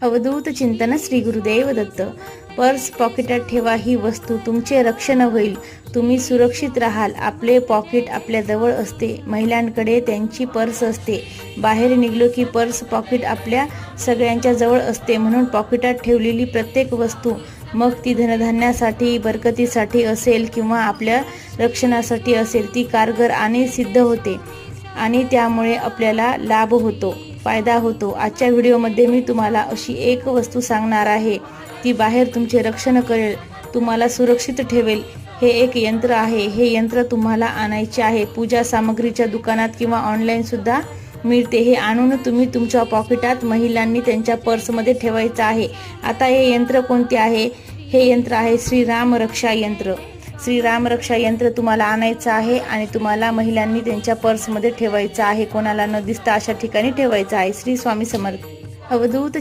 अवधूत चिंतन श्री गुरुदेव दत्त। पर्स पॉकेटात ठेवा, ही वस्तू तुमचे रक्षण होईल, तुम्ही सुरक्षित राहाल। आपले पॉकेट आपल्या जवळ असते, महिलांकडे त्यांची पर्स असते। बाहेर निघलो की पर्स पॉकेट आपल्या सगळ्यांच्या जवळ असते, म्हणून पॉकेटात ठेवलेली प्रत्येक वस्तू, मग ती धनधान्यासाठी, बरकतीसाठी असेल किंवा आपल्या रक्षणासाठी असेल, ती कारगर आणि सिद्ध होते आणि त्यामुळे आपल्याला लाभ होतो, फायदा होतो। आजच्या व्हिडिओमध्ये मी तुम्हाला अशी एक वस्तू सांगणार आहे, ती बाहेर तुमचे रक्षण करेल, तुम्हाला सुरक्षित ठेवेल। हे एक यंत्र आहे। हे यंत्र तुम्हाला आणायचे आहे। पूजा सामग्रीच्या दुकानात किंवा ऑनलाईन सुद्धा मिळते। हे आणून तुम्ही तुमच्या पॉकेटात, महिलांनी त्यांच्या पर्समध्ये ठेवायचं आहे। आता हे यंत्र कोणते आहे? हे यंत्र आहे श्री राम रक्षा यंत्र। श्री राम रक्षा यंत्र तुम्हाला आणायचं आहे आणि तुम्हाला महिलांनी त्यांच्या पर्समध्ये ठेवायचं आहे। कोणाला न दिसता अशा ठिकाणी ठेवायचं आहे। श्री स्वामी समर्थ। अवधूत